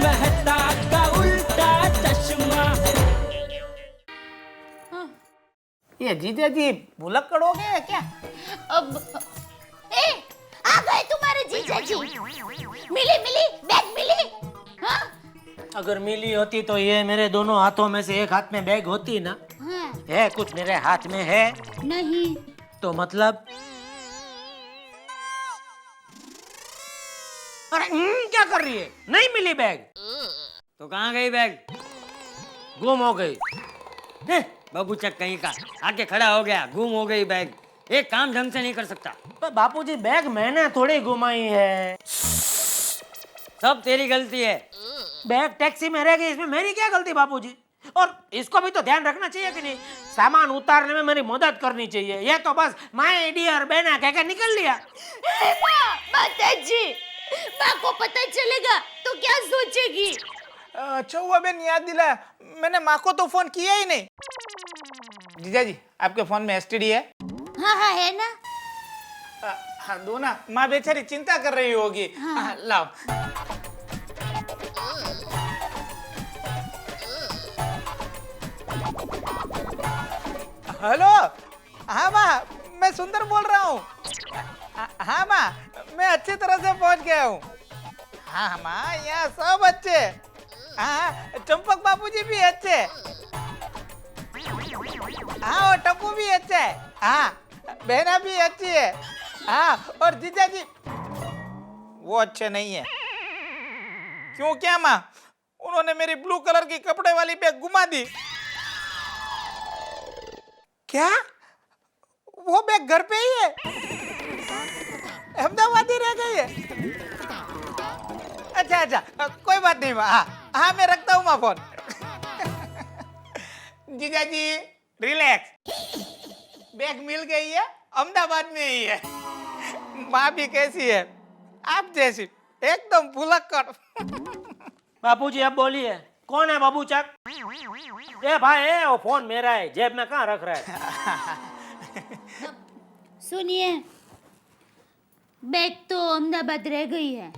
मेहता का उल्टा चश्मा। ये जीजा जी भुलक्कड़ हो गए क्या? अब आ गए तुम्हारे जीजा जी। मिली बैग मिली? हाँ? अगर मिली होती तो ये मेरे दोनों हाथों में से एक हाथ में बैग होती ना। हाँ। है कुछ मेरे हाथ में है नहीं। तो मतलब अरे क्या कर रही है? नहीं मिली बैग तो कहाँ गई बैग? गुम हो गई। बाबू चक कहीं का आके खड़ा हो गया, गुम हो गई बैग। एक काम ढंग से नहीं कर सकता। तो बापूजी बैग मैंने थोड़ी घुमाई है, सब तेरी गलती है। बैग टैक्सी में रह गई, इसमें मेरी क्या गलती बापूजी? और इसको भी तो ध्यान रखना चाहिए कि नहीं, सामान उतारने में मेरी मदद करनी चाहिए। ये तो बस माय डियर बहना कह के निकल लिया। माताजी, माँ को पता चलेगा तो क्या सोचेगी? अच्छा हुआ बहन याद दिलाया, मैंने माँ को तो फोन किया ही नहीं। जीजा जी आपके फोन में एसटीडी है? हाँ है ना। हाँ दो ना, माँ बेचारी चिंता कर रही होगी। हाँ, लाओ। हेलो, हाँ माँ मैं सुंदर बोल रहा हूँ। हाँ माँ मैं अच्छी तरह से पहुँच गया हूँ। हाँ माँ यहाँ सब अच्छे। हाँ चंपक बाबूजी भी अच्छे। हाँ और टप्पू भी अच्छा है। हाँ बहना भी अच्छी है। हाँ और जीजा जी वो अच्छे नहीं है। क्यों क्या माँ? उन्होंने मेरी ब्लू कलर की कपड़े वाली बैग घुमा दी। क्या? वो बैग घर पे ही है? अहमदाबाद ही रह गई है? अच्छा कोई बात नहीं माँ। हाँ मैं रखता हूँ माँ फोन। जीजा जी रिलैक्स, बैग मिल गई है, अहमदाबाद में ही है। माँ भी कैसी है? आप जैसी, एकदम भुलक्कड़। बापूजी अब बोलिए, कौन है बाबू चक? ए भाई वो फोन मेरा है, जेब में कहाँ रख रहा है? सुनिए, बैग तो अहमदाबाद रह गई है।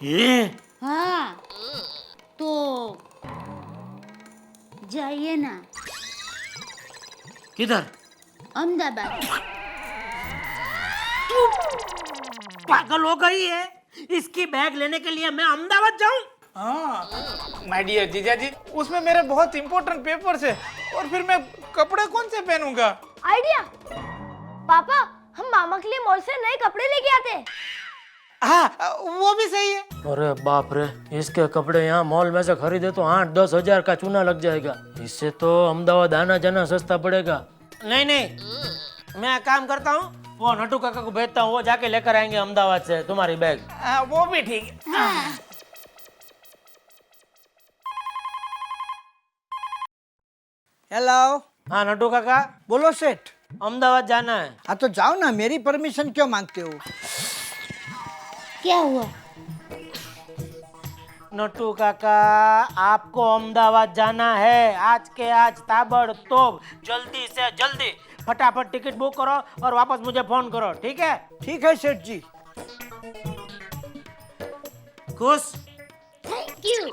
ये हाँ तो जाइए ना। किधर? अहमदाबाद। पागल हो गई है? इसकी बैग लेने के लिए मैं अहमदाबाद जाऊं? हाँ माय डियर जीजा जी, उसमें मेरे बहुत इंपॉर्टेंट पेपर्स है और फिर मैं कपड़े कौन से पहनूंगा? आइडिया पापा, हम मामा के लिए मॉल से नए कपड़े लेके आते हैं। हाँ वो भी सही है। अरे बाप रे, इसके कपड़े यहाँ मॉल में से खरीदे तो 8-10 हजार का चूना लग जाएगा। इससे तो अहमदाबाद आना जाना सस्ता पड़ेगा। नहीं मैं काम करता हूँ, वो नटू काका को भेजता हूँ, वो जाके लेकर आएंगे अहमदाबाद से तुम्हारी बैग। वो भी ठीक है। हेलो। हाँ नटू काका बोलो सेठ। अहमदाबाद जाना है। हाँ तो जाओ ना, मेरी परमिशन क्यों मांगते हो? क्या हुआ? नटू काका आपको अहमदाबाद जाना है, आज के आज ताबड़तोड़, जल्दी से जल्दी फटाफट टिकट बुक करो और वापस मुझे फोन करो, ठीक है? ठीक है सेठ जी। खुश? Thank you.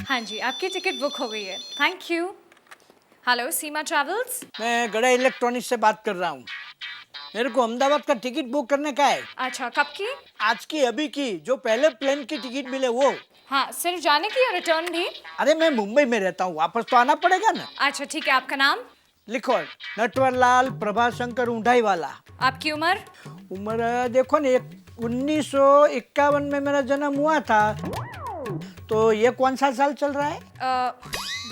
हाँ जी, आपकी टिकट बुक हो गई है। Thank you. Hello Seema travels. मैं गड़ा इलेक्ट्रॉनिक्स से बात कर रहा हूँ। मेरे को अहमदाबाद का टिकट बुक करने का है। अच्छा, कब की? आज की, अभी की, जो पहले प्लेन की टिकट मिले वो। हाँ, सिर्फ जाने की या रिटर्न भी? अरे मैं मुंबई में रहता हूँ, वापस तो आना पड़ेगा ना। अच्छा ठीक है, आपका नाम? लिखो, नटवरलाल प्रभाशंकर ऊंढाई वाला। आपकी उम्र? उम्र देखो ना, 1951 में मेरा जन्म हुआ था, तो ये कौन सा साल चल रहा है?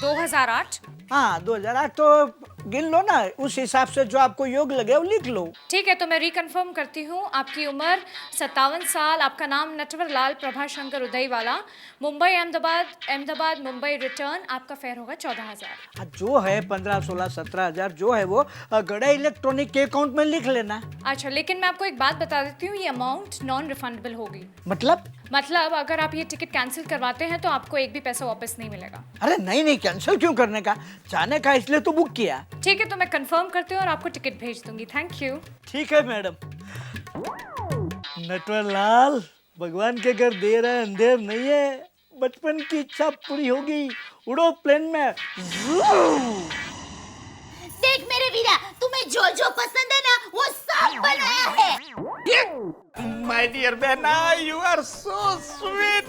2008। हाँ 2008, तो गिन लो ना, उस हिसाब से जो आपको योग लगे वो लिख लो। ठीक है, तो मैं रिकन्फर्म करती हूँ। आपकी उम्र 57 साल, आपका नाम नटवरलाल प्रभाशंकर उदयवाला, मुंबई अहमदाबाद मुंबई रिटर्न, आपका फेयर होगा 14,000। जो है 15, 16, 17,000 जो है वो गड़ा इलेक्ट्रॉनिक के अकाउंट में लिख लेना। अच्छा, लेकिन मैं आपको एक बात बता देती हूँ, ये अमाउंट नॉन रिफंडेबल होगी। मतलब? मतलब अगर आप ये टिकट कैंसिल करवाते हैं तो आपको एक भी पैसा वापस नहीं मिलेगा। अरे नहीं नहीं, कैंसिल क्यों करने का, जाने का इसलिए तो बुक किया। ठीक है, तो मैं कंफर्म करती हूँ और आपको टिकट भेज दूंगी। Thank you. ठीक है मैडम। नटवरलाल, भगवान के घर देर है अंधेर नहीं है, बचपन की इच्छा पूरी होगी, उड़ो प्लेन में। देख मेरे वीरा, तुम्हें जो जो पसंद है ना वो सब बनाया है। माय डियर बहना, you are so sweet.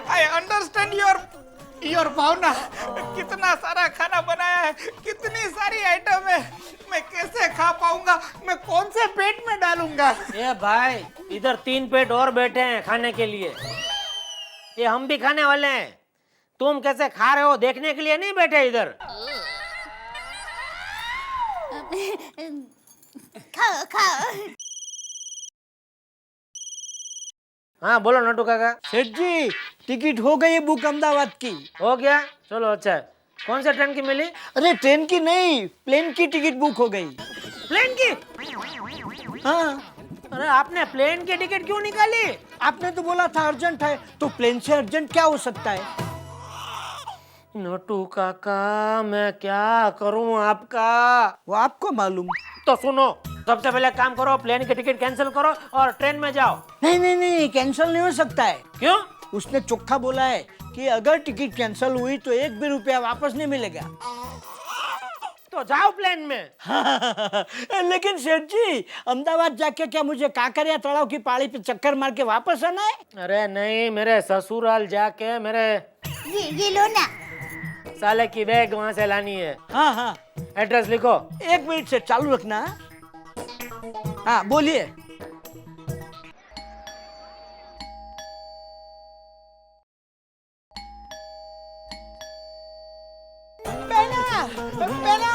I understand your bhavna. कितना सारा खाना बनाया है, कितनी सारी आइटम है, मैं कैसे खा पाऊंगा, मैं कौन से पेट में डालूंगा। ये भाई, इधर 3 पेट और बैठे हैं खाने के लिए। ये हम भी खाने वाले हैं। तुम कैसे खा रहे हो देखने के लिए नहीं बैठे इधर। खाओ खाओ। हाँ बोलो नटू काका। सेठ जी, टिकट हो गई है बुक अहमदाबाद की। हो गया, चलो अच्छा है। कौन सा ट्रेन की मिली? अरे ट्रेन की नहीं, प्लेन की टिकट बुक हो गई। प्लेन की? हाँ, अरे आपने प्लेन की टिकट क्यों निकाली? आपने तो बोला था अर्जेंट है, तो प्लेन से अर्जेंट क्या हो सकता है। नटू काका, मैं क्या करूं आपका? वो आपको मालूम। तो सुनो, सबसे पहले काम करो, प्लेन की टिकट कैंसिल करो और ट्रेन में जाओ। नहीं नहीं नहीं, कैंसिल नहीं हो सकता है। क्यों? उसने चोखा बोला है कि अगर टिकट कैंसिल हुई तो 1 भी रुपया वापस नहीं मिलेगा। तो जाओ प्लेन में। लेकिन सेठ जी, अहमदाबाद जाके क्या मुझे काकरिया तालाब की पहाड़ी पे चक्कर मार के वापस आना है? अरे नहीं, मेरे ससुराल जाके मेरे ये लो ना। साले की बैग वहां से लानी है। हाँ हाँ, एड्रेस लिखो। 1 मिनट से चालू रखना। हाँ बोलिए। बेना,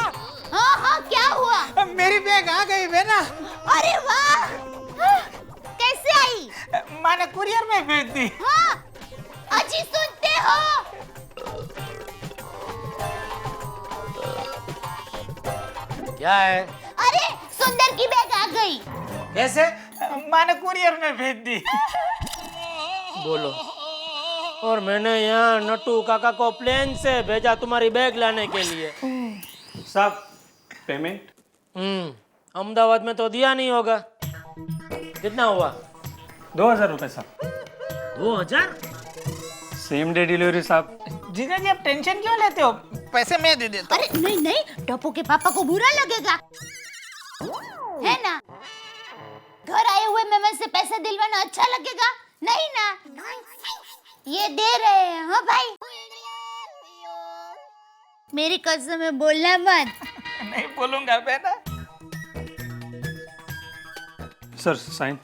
हाँ हाँ, क्या हुआ? मेरी बैग आ गई बेना। अरे वाह, कैसे आई? माँ ने कुरियर में भेज दी। हाँ, अजी सुनते हो? क्या है? अरे सुंदर की बैग आ गई। कैसे? माँ ने कुरियर में भेज दी। बोलो। और मैंने यहाँ नट्टू काका को प्लेन से भेजा तुम्हारी बैग लाने के लिए। साहब, पेमेंट? अहमदाबाद में तो दिया नहीं होगा। कितना हुआ? 2000 रुपए साहब। 2000? सेम डे डिलीवरी साहब। जीजा जी, आप टेंशन क्यों लेते हो, पैसे मैं दे देता हूँ। अरे नहीं नहीं, टप्पू के पापा को बुरा लगेगा, है ना? घर आए हुए मेहमान से पैसे दिलवाना अच्छा लगेगा नहीं ना? ये दे रहे हैं। हाँ भाई, मेरी कसम है, बोलना मत। नहीं बोलूंगा बेटा। Sir sign.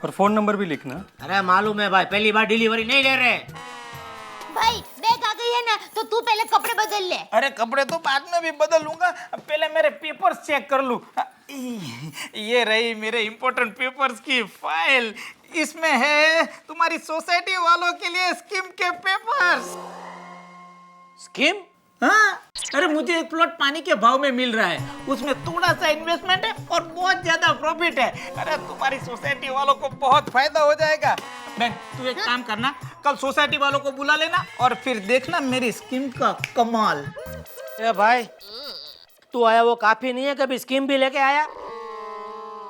और फोन नंबर भी लिखना। अरे मालूम है भाई, पहली बार डिलीवरी नहीं ले रहे। भाई बैग आ गई है ना, तो तू पहले कपड़े बदल ले। अरे कपड़े तो बाद में भी बदल लूंगा, पहले मेरे पेपर्स चेक कर लूं। ये रही मेरे इम्पोर्टेंट पेपर्स की फाइल। इसमें है तुम्हारी सोसाइटी वालों के लिए स्कीम के पेपर्स। स्कीम? हाँ, अरे मुझे एक प्लॉट पानी के भाव में मिल रहा है, उसमें थोड़ा सा इन्वेस्टमेंट है और बहुत ज्यादा प्रॉफिट है। अरे तुम्हारी सोसाइटी वालों को बहुत फायदा हो जाएगा। बहन, तू एक काम करना, कल सोसाइटी वालों को बुला लेना और फिर देखना मेरी स्कीम का कमाल। ए भाई, तू आया वो काफी नहीं है, कभी स्कीम भी लेके आया।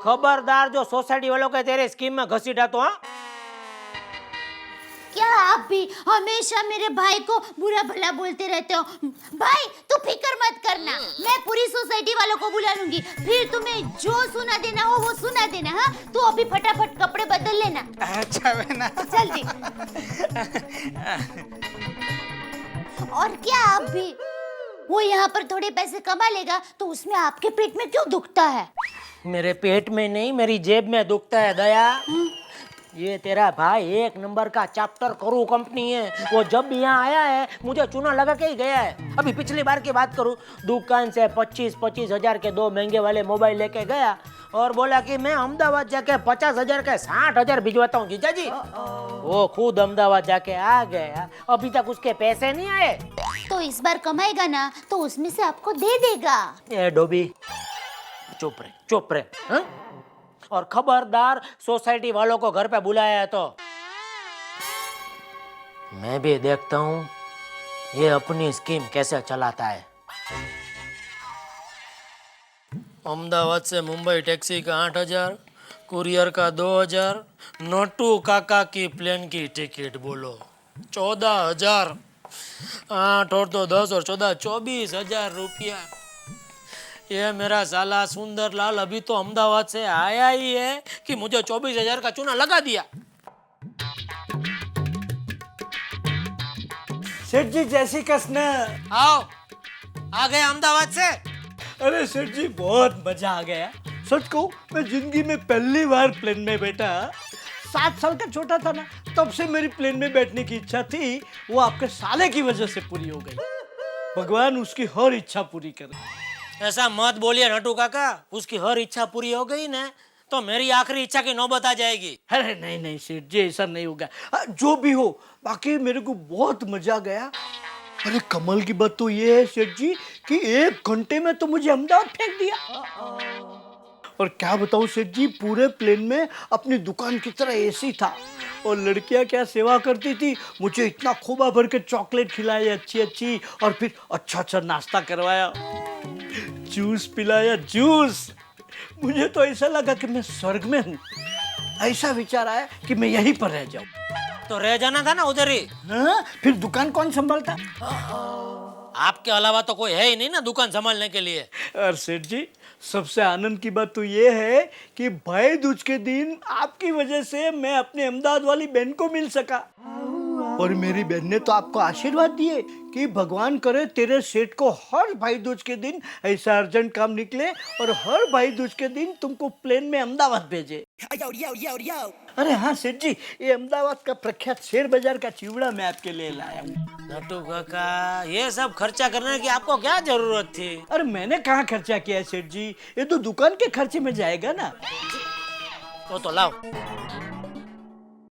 खबरदार, जो सोसाइटी वालों के तेरे स्कीम में घसीटा तो। हाँ, क्या आप भी हमेशा मेरे भाई को बुरा भला बोलते रहते हो? भाई तू फिक्र मत करना, मैं पूरी सोसाइटी वालों को बुला लूंगी, फिर तुम्हें जो सुना देना हो वो सुना देना। हाँ, तू अभी फटाफट कपड़े बदल लेना। अच्छा बहना, जल्दी। और क्या आप भी, वो यहाँ पर थोड़े पैसे कमा लेगा तो उसमें आपके पेट में क्यों दुखता है? मेरे पेट में नहीं, मेरी जेब में दुखता है दया। ये तेरा भाई 1 नंबर का चैप्टर करू कंपनी है। वो जब भी यहाँ आया है मुझे चूना लगा के ही गया है। अभी पिछली बार की बात करूँ, दुकान से 25-25 हजार के 2 महंगे वाले मोबाइल लेके गया और बोला कि मैं अहमदाबाद जाके 50 हजार के 60 हजार भिजवाता हूँ जीजा जी। वो खुद अहमदाबाद जाके आ गया, अभी तक उसके पैसे नहीं आए। तो इस बार कमाएगा ना, तो उसमें से आपको दे देगा। ए डोबी, चुप रहे, चुप रहे। हाँ? और खबरदार सोसाइटी वालों को घर पे बुलाया है तो मैं भी देखता हूँ ये अपनी स्कीम कैसे चलाता है। अहमदाबाद से मुंबई टैक्सी का 8,000, कुरियर का 2,000, नोटू काका की प्लेन की टिकट बोलो 14,000, 8 और 10 और 14, 24,000 रुपया। ये मेरा साला सुंदरलाल अभी तो अहमदाबाद से आया ही है कि मुझे 24,000 का चूना लगा दिया। सेठ जी जैसी कसना। आओ, आ गए अहमदाबाद से। अरे सेठ जी बहुत मजा आ गया। सच कहूं मैं जिंदगी में पहली बार प्लेन में बैठा। 7 साल का छोटा था ना, तब से मेरी प्लेन में बैठने की इच्छा थी, वो आपके साले की वजह से पूरी हो गई। भगवान उसकी हर इच्छा पूरी करे। ऐसा मत बोलिए नटू काका, उसकी हर इच्छा पूरी हो गई ना तो मेरी आखिरी इच्छा की नौबत आ जाएगी। अरे नहीं नहीं सेठ जी, ऐसा नहीं होगा। जो भी हो, बाकी मेरे को बहुत मजा गया। अरे कमाल की बात तो ये है सेठ जी कि 1 घंटे में तो मुझे अहमदाबाद फेंक दिया। और क्या बताऊं सेठ जी, पूरे प्लेन में अपनी दुकान की तरह एसी था और लड़कियां क्या सेवा करती थी। मुझे इतना खोबा भर के चॉकलेट खिलाए अच्छी अच्छी, और फिर अच्छा अच्छा नाश्ता करवाया, जूस पिलाया, जूस। मुझे तो ऐसा लगा कि मैं स्वर्ग में हूँ। ऐसा विचार आया कि मैं यहीं पर रह जाऊं। तो रह जाना था ना उधर ही। हाँ? फिर दुकान कौन संभालता? आपके अलावा तो कोई है ही नहीं ना दुकान संभालने के लिए। और सेठ जी सबसे आनंद की बात तो ये है कि भाई दूज के दिन आपकी वजह से मैं अपने अहमदाबाद वाली बहन को मिल सका। और मेरी बहन ने तो आपको आशीर्वाद दिए कि भगवान करे तेरे सेठ को हर भाई दूज के दिन ऐसा अर्जेंट काम निकले और हर भाई दूज के दिन तुमको प्लेन में अहमदाबाद भेजे। अरे हाँ सेठ जी, ये अहमदाबाद का प्रख्यात शेर बाजार का चिवड़ा मैं आपके लिए लाया हूँ। नटू काका, ये सब खर्चा करने की आपको क्या जरूरत थी? अरे मैंने कहाँ खर्चा किया है सेठ जी, ये तो दुकान के खर्चे में जाएगा ना। तो लाओ।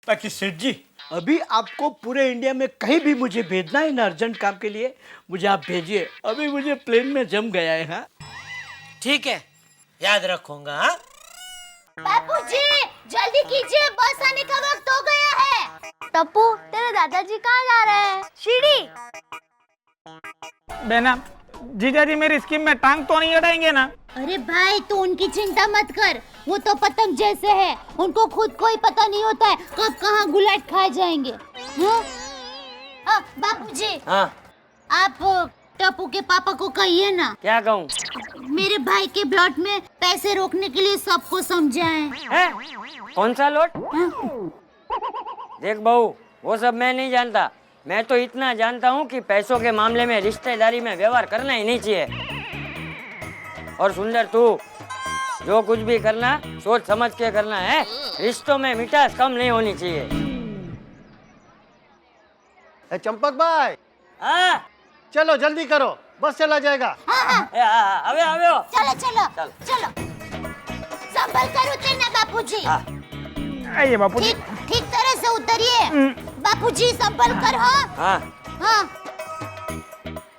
बाकी सेठ जी, अभी आपको पूरे इंडिया में कहीं भी मुझे भेजना है ना अर्जेंट काम के लिए, मुझे आप भेजिए। अभी मुझे प्लेन में जम गया है। हाँ ठीक है, याद रखूंगा। हाँ बापूजी जल्दी कीजिए, बस आने का वक्त हो गया है। टप्पू तेरे दादाजी कहाँ जा रहे हैं? सीढ़ी। बहना, जीजाजी मेरी स्कीम में टांग तो नहीं अड़ाएंगे ना? अरे भाई तू उनकी चिंता मत कर, वो तो पतंग जैसे है, उनको खुद को ही पता नहीं होता है कब कहाँ गुलाट खाए जाएंगे। बापूजी, हाँ आप टप्पू के पापा को कहिए ना, क्या कहूँ? मेरे भाई के ब्लॉट में पैसे रोकने के लिए सबको समझाएं। है? कौन सा लोट? देख बहू, वो सब मैं नहीं जानता। मैं तो इतना जानता हूँ कि पैसों के मामले में रिश्तेदारी में व्यवहार करना ही नहीं चाहिए। और सुंदर, तू जो कुछ भी करना सोच समझ के करना है। रिश्तों में मिठास कम नहीं होनी चाहिए। चंपक भाई, हाँ चलो जल्दी करो, बस चला जाएगा। अबे अबे चलो चलो चलो, संभल कर उतरना बापूजी। आइए बापूजी। ठीक तरह से उतरिए बापूजी, संभल कर। हाँ हाँ।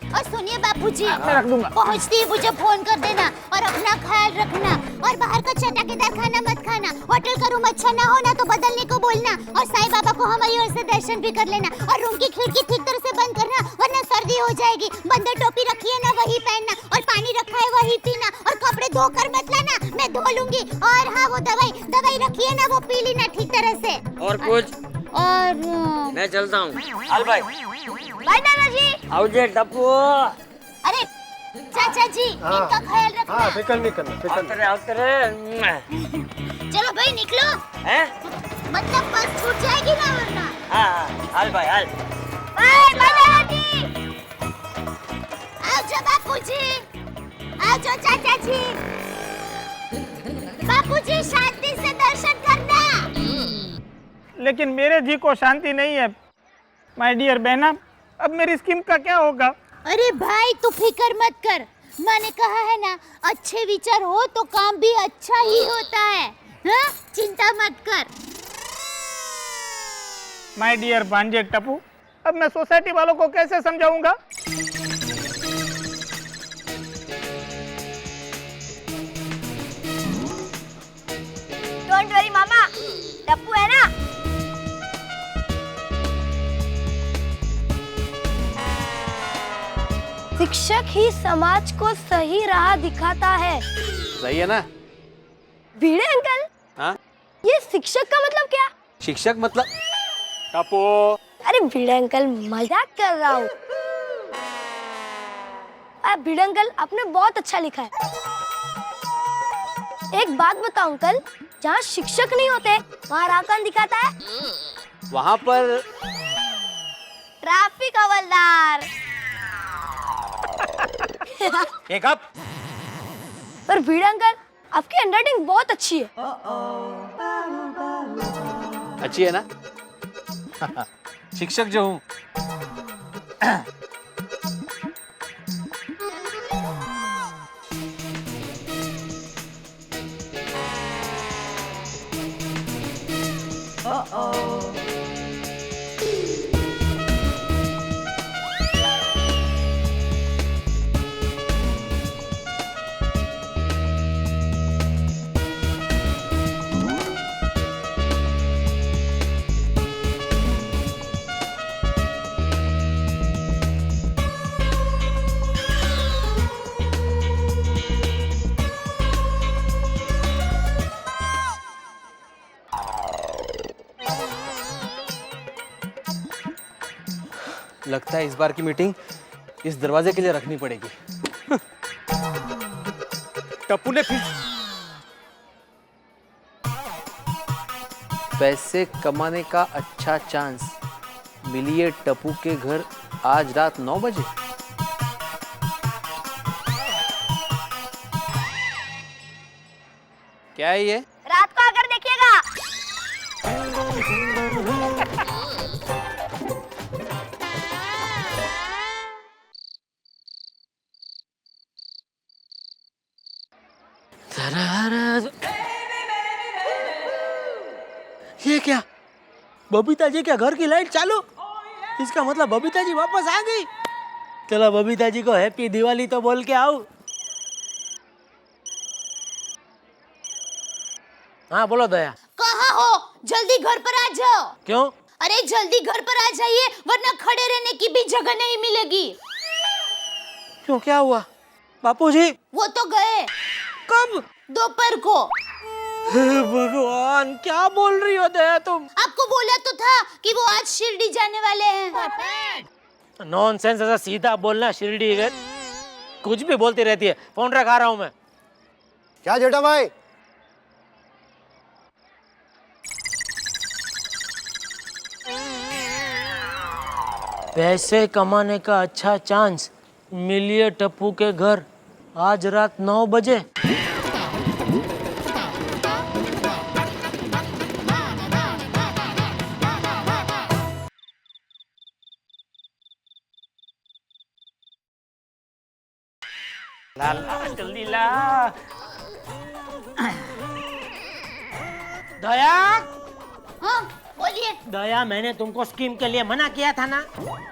और सुनिए बापूजी, पहुँचते ही मुझे फोन कर देना और अपना ख्याल रखना। और बाहर का चटाकेदार खाना मत खाना। होटल का रूम अच्छा ना हो ना तो बदलने को बोलना। और साईं बाबा को हमारी ओर से दर्शन भी कर लेना। और रूम की खिड़की ठीक तरह से बंद करना वरना सर्दी हो जाएगी। बंदर टोपी रखी है ना वही पहनना, और पानी रखा है वही पीना, और कपड़े धोकर मत लाना, मैं धो लूंगी। और हाँ, वो दवाई रखी है ना वो पी लेना ठीक तरह से। और कुछ? और मैं चलता हूँ। हाल भाई। बाय दादाजी। आओ टप्पू। अरे चाचा जी, इनका ख्याल रखना। हाँ, फिक्र नहीं करना, फिक्र नहीं। चलो भाई निकलो। हैं? मतलब बस छूट जाएगी ना वरना। हाँ, हाल भाई हाल। बाय दादाजी। आओ जो बापूजी, आओ जो चाचा जी। बापूजी शांति से दर्शन करना। लेकिन मेरे जी को शांति नहीं है। माय डियर बहना, अब मेरी स्कीम का क्या होगा? अरे भाई तू फिक्र मत कर, मैंने कहा है ना, अच्छे विचार हो तो काम भी अच्छा ही होता है। हाँ? चिंता मत कर। माय डियर भांजे टप्पू, अब मैं सोसाइटी वालों को कैसे समझाऊंगा? डोंट वरी मामा, टप्पू है ना। शिक्षक ही समाज को सही राह दिखाता है। सही है ना? भिड़े अंकल, हाँ? ये शिक्षक का मतलब क्या? शिक्षक मतलब टप्पू। अरे भिड़े अंकल, मजाक कर रहा हूँ। भिड़े अंकल, आपने बहुत अच्छा लिखा है। एक बात बताओ अंकल, जहाँ शिक्षक नहीं होते वहाँ राह कौन दिखाता है? वहाँ पर ट्रैफिक हवलदार। एक अप। पर भिड़े अंकल, आपकी हैंडराइटिंग बहुत अच्छी है। अच्छी है ना? शिक्षक जो हूँ। लगता है इस बार की मीटिंग इस दरवाजे के लिए रखनी पड़ेगी। टप्पू ने फिर पैसे कमाने का अच्छा चांस, मिलिए टप्पू के घर आज रात 9 बजे। क्या है ये? रात को आकर देखिएगा। ये क्या? बबीता जी के घर की लाइट चालू? इसका मतलब बबीता जी वापस आ गई। चलो बबीता जी को हैप्पी दिवाली तो बोल के आओ। हाँ बोलो दया। कहाँ हो? जल्दी घर पर आ जाओ। क्यों? अरे जल्दी घर पर आ जाइए, वरना खड़े रहने की भी जगह नहीं मिलेगी। क्यों, क्या हुआ? बापूजी वो तो गए। कब? दोपहर को। हे भगवान, क्या बोल रही हो दया तुम? आपको बोला तो था कि वो आज शिरडी जाने वाले हैं। नॉनसेंस, ऐसा सीधा बोलना। शिरडी गए, कुछ भी बोलती रहती है। फोन रखा रहा हूं मैं। क्या जेठा भाई? पैसे कमाने का अच्छा चांस, मिलिए टप्पू के घर आज रात 9 बजे। ला ला जल्दी ला। दया, हाँ बोलिए। दया, मैंने तुमको स्कीम के लिए मना किया था ना?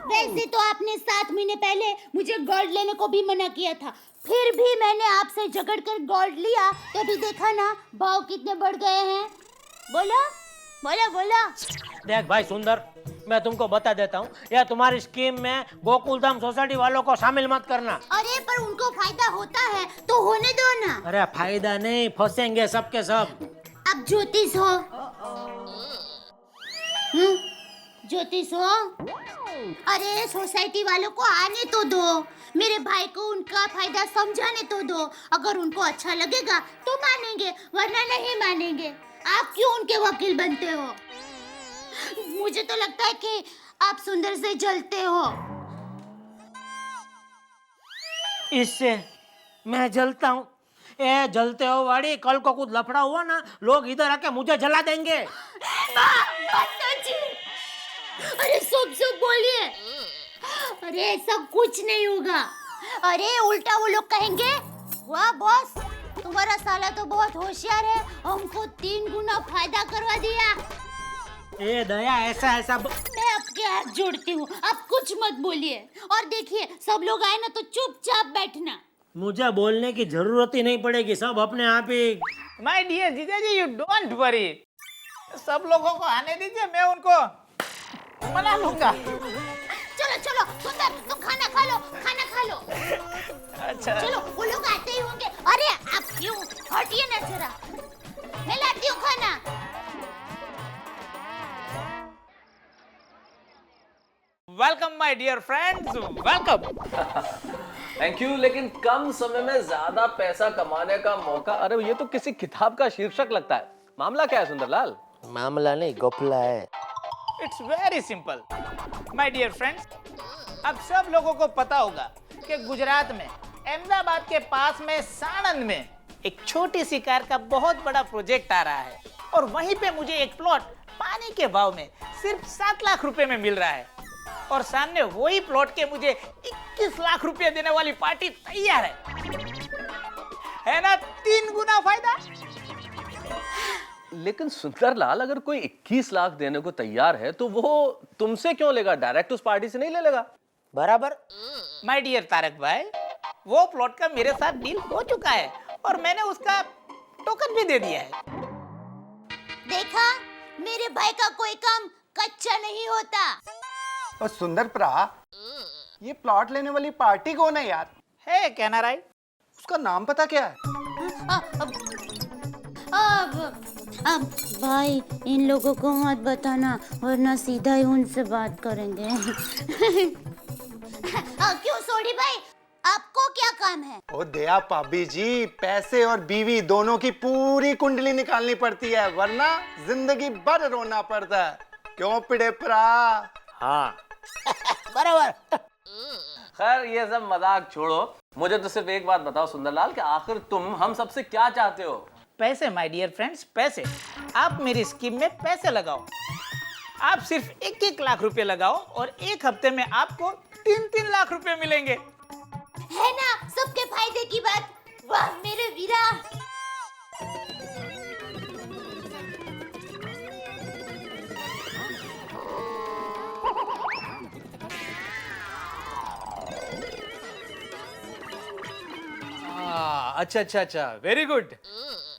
वैसे तो आपने 7 महीने पहले मुझे गोल्ड लेने को भी मना किया था, फिर भी मैंने आपसे झगड़ कर गोल्ड लिया। तभी देखा ना भाव कितने बढ़ गए हैं। बोलो बोलो बोलो। देख भाई सुंदर, मैं तुमको बता देता हूँ, यह तुम्हारी स्कीम में गोकुलधाम सोसाइटी वालों को शामिल मत करना। अरे पर उनको फायदा होता है तो होने दो ना। अरे फायदा नहीं, फंसेंगे सबके सब। अब ज्योतिष हो। ज्योतिष हो। अरे सोसाइटी वालों को आने तो दो, मेरे भाई को उनका फायदा समझाने तो दो। अगर उनको अच्छा लगेगा तो मानेंगे, वरना नहीं मानेंगे। आप क्यों उनके वकील बनते हो? मुझे तो लगता है कि आप सुंदर से जलते हो। इससे मैं जलता हूँ? ए जलते हो वाड़ी, कल को कुछ लफड़ा हुआ ना, लोग इधर आके मुझे जला देंगे। अरे सब बोलिए। अरे ऐसा कुछ नहीं होगा। अरे उल्टा वो लोग कहेंगे, वाह बॉस तुम्हारा साला तो बहुत होशियार है, हमको 3 गुना फायदा करवा दिया। ए दया, ऐसा मैं आपके हाथ जोड़ती हूँ, आप कुछ मत बोलिए। और देखिए सब लोग आए ना तो चुपचाप बैठना। मुझे बोलने की जरूरत ही नहीं पड़ेगी, सब अपने आप ही। माय डियर जीजाजी, यू डोंट वरी, सब लोगों को आने दीजिए, मैं उनको मना लूंगा। चलो चलो सुंदर, तुम खाना खा लो, खाना खा लो। अच्छा चलो, वो लोग आते ही होंगे। अरे आप क्यों, हटिए ना जरा, मैं लाती हूँ खाना। Welcome my dear friends, welcome. Thank you, लेकिन कम समय में ज्यादा पैसा कमाने का मौका। अरे ये तो किसी किताब का शीर्षक लगता है। मामला क्या है सुंदरलाल? मामला नहीं, घपला है। It's very simple my dear friends, अब सब लोगों को पता होगा कि गुजरात में अहमदाबाद के पास में साणंद में एक छोटी सी कार का बहुत बड़ा प्रोजेक्ट आ रहा है, और वहीं पे मुझे एक प्लॉट पानी के भाव में सिर्फ 7 लाख रुपए में मिल रहा है, और सामने वही प्लॉट के मुझे 21 लाख रुपए देने वाली पार्टी तैयार है ना? 3 गुना फायदा। लेकिन सुंदरलाल, अगर कोई 21 लाख देने को तैयार है तो वो तुमसे क्यों लेगा? डायरेक्ट उस पार्टी से नहीं ले लेगा? बराबर माय डियर तारक भाई, वो प्लॉट का मेरे साथ डील हो चुका है, और मैंने उसका टोकन भी दे दिया है। देखा, मेरे भाई का कोई काम कच्चा नहीं होता। और सुंदर प्रा, ये प्लॉट लेने वाली पार्टी कौन है यार? है कहना राय, उसका नाम पता क्या है? अब भाई, इन लोगों को मत बताना, वरना सीधा ही उनसे बात करेंगे। क्यों सोडी भाई, आपको क्या काम है? ओ दया भाभी जी, पैसे और बीवी दोनों की पूरी कुंडली निकालनी पड़ती है, वरना जिंदगी भर रोना पड़ता है। क्यों पिड़े प्रा? हाँ बराबर। खैर ये सब मजाक छोड़ो, मुझे तो सिर्फ एक बात बताओ सुंदरलाल, कि आखिर तुम हम सबसे क्या चाहते हो? पैसे माय डियर फ्रेंड्स, पैसे। आप मेरी स्कीम में पैसे लगाओ। आप सिर्फ 1-1 लाख रुपए लगाओ, और 1 हफ्ते में आपको 3-3 लाख रुपए मिलेंगे। है ना सबके फायदे की बात? वाह मेरे वीरा। अच्छा अच्छा अच्छा, वेरी गुड।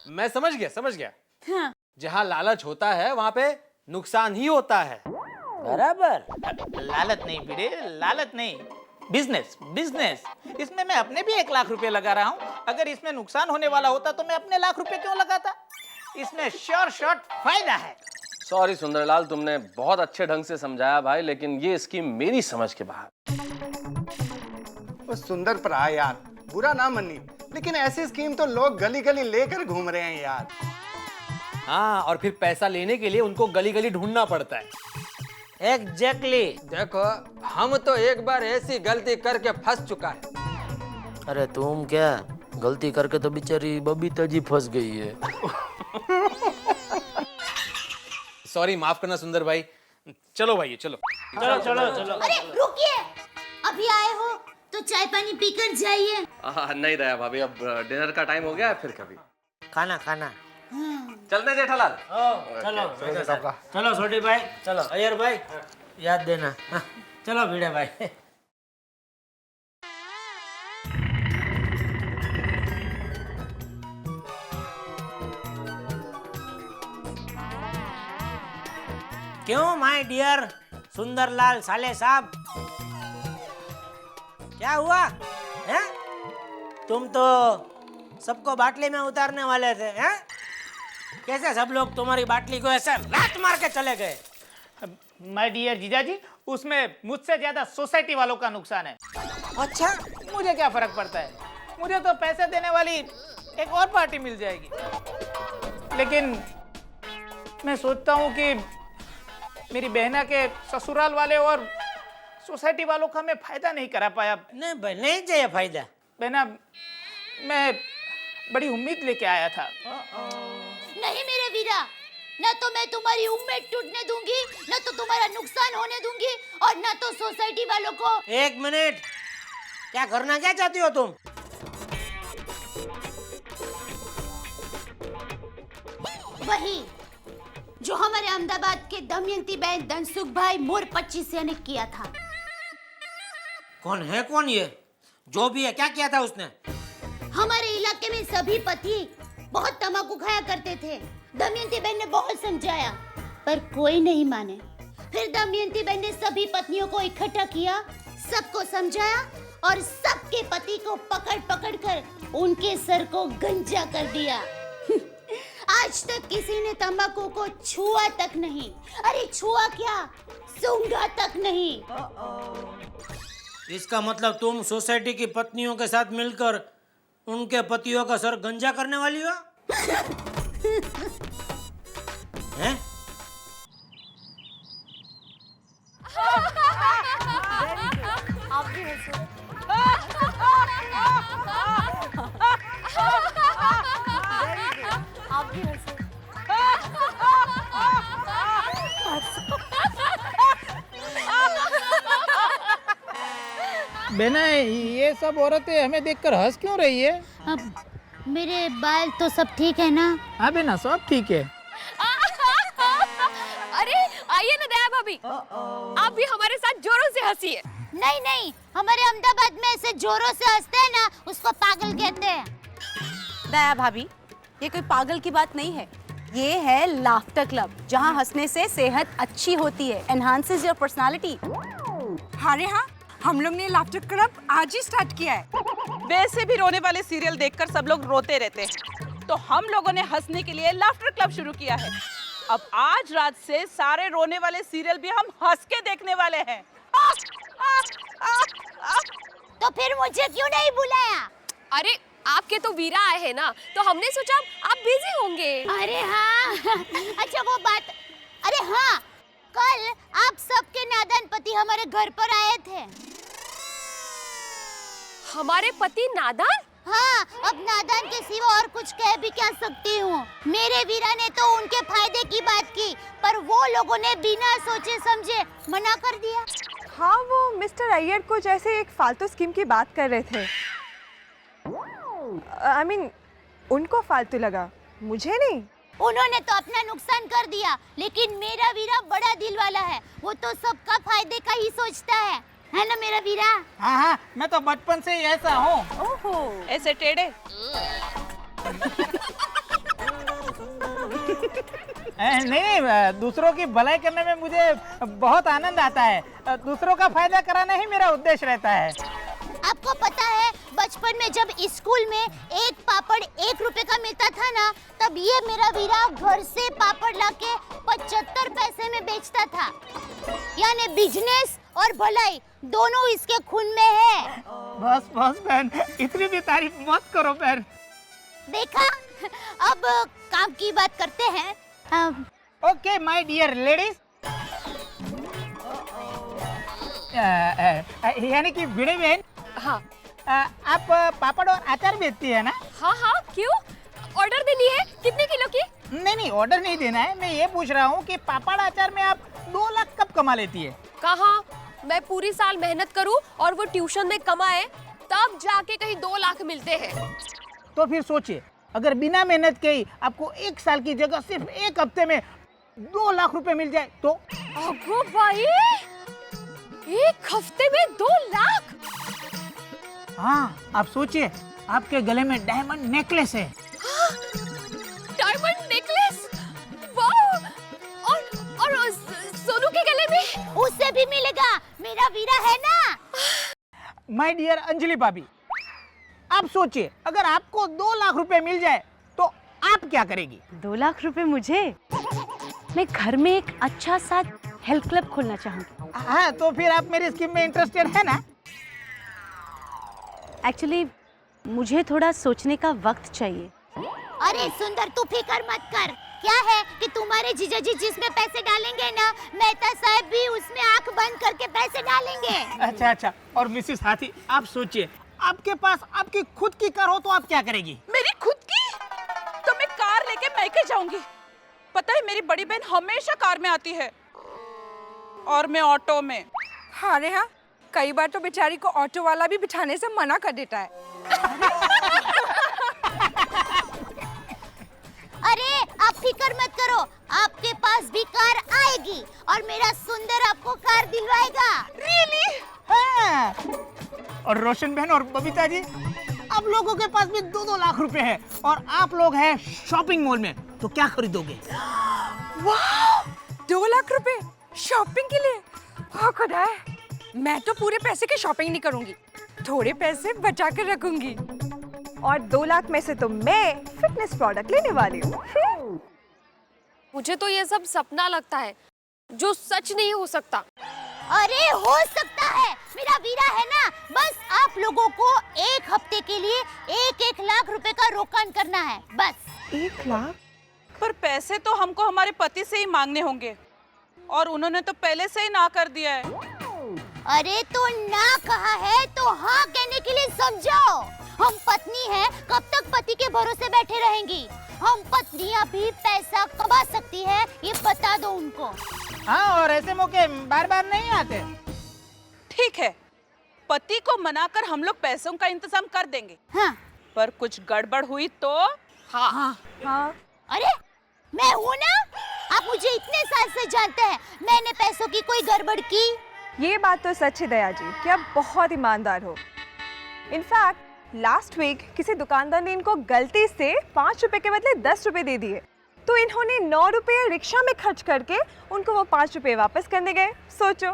मैं समझ गया। हाँ। जहाँ लालच होता है वहाँ पे नुकसान ही होता है। बराबर। लालच नहीं भिड़े, लालच नहीं, बिजनेस बिजनेस। इसमें मैं अपने भी 1 लाख रुपए लगा रहा हूँ। अगर इसमें नुकसान होने वाला होता तो मैं अपने लाख रुपए क्यों लगाता? इसमें श्योर शॉट फायदा है। सॉरी सुंदरलाल, तुमने बहुत अच्छे ढंग से समझाया भाई, लेकिन ये स्कीम मेरी समझ के बाहर। ओ सुंदर प्रा यार, बुरा ना मनी, लेकिन ऐसी स्कीम तो लोग गली गली लेकर घूम रहे हैं यार। हाँ, और फिर पैसा लेने के लिए उनको गली गली ढूंढना पड़ता है। एग्जैक्टली। देखो, हम तो एक बार ऐसी गलती करके फंस चुका है। अरे तुम क्या, गलती करके तो बेचारी बबीता जी फंस गई है। सॉरी, माफ करना सुंदर भाई। चलो भाई, चलो। अरे रुकिए, अभी आए हो तो चाय पानी पीकर जाइए। नहीं रहा भाभी, अब डिनर का टाइम हो गया है, फिर कभी खाना। चलते जेठालाल। चलो छोटी भाई, चलो अय्यर भाई, याद देना। हाँ, चलो भिड़े भाई। क्यों माय डियर सुंदरलाल साले साहब, क्या हुआ है? तुम तो सबको बाटली में उतारने वाले थे, हैं? कैसे सब लोग तुम्हारी बाटली को ऐसे लात मार के चले गए? माय डियर जीजाजी, उसमें मुझसे ज्यादा सोसाइटी वालों का नुकसान है। अच्छा, मुझे क्या फर्क पड़ता है? मुझे तो पैसे देने वाली एक और पार्टी मिल जाएगी। लेकिन मैं सोचता हूँ कि मेरी बहना के ससुराल वाले और सोसाइटी वालों का मैं फायदा नहीं करा पाया। नहीं भाई, नहीं चाहिए फायदा। बहना, मैं बड़ी उम्मीद लेके आया था। नहीं मेरे वीरा, न तो मैं तुम्हारी उम्मीद टूटने दूंगी, न तो तुम्हारा नुकसान होने दूंगी, और न तो सोसाइटी वालों को। एक मिनट, क्या करना क्या चाहती हो तुम? वही जो हमारे अहमदाबाद के दमयंती बहन धनसुख भाई मोर 25 से ने किया था। कौन है ये? जो भी है, क्या किया था उसने? हमारे इलाके में सभी पति बहुत तंबाकू खाया करते थे। दमयंती बहन ने बहुत समझाया पर कोई नहीं माने। फिर दमयंती बहन ने सभी पत्नियों को इकट्ठा किया, सबको समझाया और सबके पति को पकड़ पकड़ कर उनके सर को गंजा कर दिया। आज तक किसी ने तंबाकू को छुआ तक नहीं। अरे छुआ क्या, सूंघा तक नहीं। इसका मतलब तुम सोसाइटी की पत्नियों के साथ मिलकर उनके पतियों का सर गंजा करने वाली हो? हैं? आप भी हंसो। आप भी हंसो। बेना, ये सब औरतें हमें देखकर हंस क्यों रही है? अब मेरे बाल तो सब ठीक है ना? हाँ बेना, सब ठीक है। अरे आइए ना दया भाभी, आप भी हमारे साथ जोरों से हंसिए। नहीं नहीं, हमारे अहमदाबाद में ऐसे जोरों से हंसते हैं ना, उसको पागल कहते हैं। दया भाभी, ये कोई पागल की बात नहीं है, ये है लाफ्टर क्लब, जहाँ हंसने से सेहत अच्छी होती है, एनहांसेस योर पर्सनालिटी। अरे हाँ, हम लोग ने लाफ्टर क्लब आज ही स्टार्ट किया है। वैसे भी रोने वाले सीरियल देखकर सब लोग रोते रहते हैं, तो हम लोगों ने हंसने के लिए लाफ्टर क्लब शुरू किया है। अब आज रात से सारे रोने वाले सीरियल भी हम हंस के देखने वाले हैं। तो फिर मुझे क्यों नहीं बुलाया? अरे आपके तो वीरा आए हैं ना, तो हमने सोचा आप बिजी होंगे। अरे हाँ अच्छा वो बात, अरे हाँ, कल आप सबके नादान पति हमारे घर पर आए थे। हमारे पति नादान? हाँ, अब नादान के सिवा और कुछ कह भी क्या सकती हूँ। मेरे वीरा ने तो उनके फायदे की बात की, पर वो लोगों ने बिना सोचे समझे मना कर दिया। हाँ, वो मिस्टर अय्यर को जैसे एक फालतू स्कीम की बात कर रहे थे। I mean, उनको फालतू लगा, मुझे नहीं। उन्होंने तो अपना नुकसान कर दिया, लेकिन मेरा वीरा बड़ा दिल वाला है, वो तो सबका फायदे का ही सोचता है ना मेरा वीरा? हाँ हाँ, मैं तो बचपन से ही ऐसा हूँ। ओहो, ऐसे टेढ़े? नहीं, दूसरों की भलाई करने में मुझे बहुत आनंद आता है। दूसरों का फायदा कराना ही मेरा उद्देश्य रहता है। आपको पता है, बचपन में जब स्कूल में एक पापड़ 1 रुपए का मिलता था ना, तब ये मेरा वीरा घर से पापड़ लाके 75 पैसे में बेचता था। यानी बिजनेस और भलाई दोनों इसके खून में है। बस बस बहन, इतनी भी तारीफ मत करो बहन। देखा, अब काम की बात करते हैं। ओके माय डियर लेडीज, यानी कि भिड़े बहन, हाँ, आप पापड़ और अचार बेचती है ना? हाँ हाँ, क्यों? ऑर्डर देनी है? कितने किलो की? नहीं नहीं, ऑर्डर नहीं देना है। मैं ये पूछ रहा हूँ कि पापड़ अचार में आप 2 लाख कब कमा लेती है? कहाँ? मैं पूरी साल मेहनत करूँ और वो ट्यूशन में कमाए, तब जाके कहीं 2 लाख मिलते हैं। तो फिर सोचिए, अगर बिना मेहनत के ही आपको 1 साल की जगह सिर्फ 1 हफ्ते में 2 लाख रुपए मिल जाए तो? अगो भाई, 1 हफ्ते में 2 लाख? हाँ, आप सोचिए, आपके गले में डायमंड नेकलेस है। Diamond necklace? वाह! और सोनू के गले में? उससे भी मिलेगा, मेरा वीरा है ना। माय डियर अंजलि भाभी, आप सोचिए, अगर आपको 2 लाख रुपए मिल जाए तो आप क्या करेगी? 2 लाख रुपए मुझे? मैं घर में एक अच्छा सा हेल्थ क्लब खोलना चाहूँगी। हाँ, तो फिर आप मेरी स्कीम में इंटरेस्टेड है ना? एक्चुअली मुझे थोड़ा सोचने का वक्त चाहिए। अरे सुंदर, तू फिक्र मत कर। क्या है कि तुम्हारे जीजाजी जिसमें पैसे डालेंगे ना, मेहता साहब भी उसमें आंख बंद करके पैसे डालेंगे। अच्छा अच्छा, और मिसेस हाथी, आप सोचिए, आपके पास आपकी खुद की कार हो तो आप क्या करेगी? मेरी खुद की? तो मैं कार लेके मैके जाऊंगी। पता है, मेरी बड़ी बहन हमेशा कार में आती है और मैं ऑटो में। हाँ, अरे हाँ, कई बार तो बेचारी को ऑटो वाला भी बिठाने से मना कर देता है। अरे आप फिक्र मत करो, आपके पास भी कार आएगी और मेरा सुंदर आपको कार दिलवाएगा। रियली? हाँ। और रोशन बहन और बबीता जी, अब लोगों के पास भी 2-2 लाख रुपए हैं और आप लोग हैं शॉपिंग मॉल में, तो क्या खरीदोगे? वाह, 2 लाख रुपए शॉपिंग के लिए? हाँ खुदा, मैं तो पूरे पैसे की शॉपिंग नहीं करूंगी, थोड़े पैसे बचा कर रखूंगी। और 2 लाख में से तो मैं फिटनेस प्रोडक्ट लेने वाली हूँ। मुझे तो ये सब सपना लगता है जो सच नहीं हो सकता। अरे हो सकता है, मेरा वीरा है ना। बस आप लोगों को 1 हफ्ते के लिए 1-1 लाख रुपए का रोकान करना है, बस। 1 लाख? पर पैसे तो हमको हमारे पति से ही मांगने होंगे और उन्होंने तो पहले से ही ना कर दिया है। अरे तो ना कहा है तो हाँ कहने के लिए समझाओ। हम पत्नी हैं, कब तक पति के भरोसे बैठे रहेंगी? हम पत्नियां भी पैसा कमा सकती है, ये बता दो उनको। हाँ, और ऐसे मौके बार बार नहीं आते। ठीक है, पति को मनाकर हम लोग पैसों का इंतजाम कर देंगे। हाँ। पर कुछ गड़बड़ हुई तो? हाँ। अरे मैं हूँ ना, आप मुझे इतने साल से जानते हैं, मैंने पैसों की कोई गड़बड़ की? ये बात तो सच है दया जी कि आप बहुत ईमानदार हो। इनफैक्ट लास्ट वीक किसी दुकानदार ने इनको गलती से 5 रुपए के बदले 10 रुपए दे दिए, तो इन्होंने 9 रुपए रिक्शा में खर्च करके उनको वो 5 रुपए वापस करने गए। सोचो।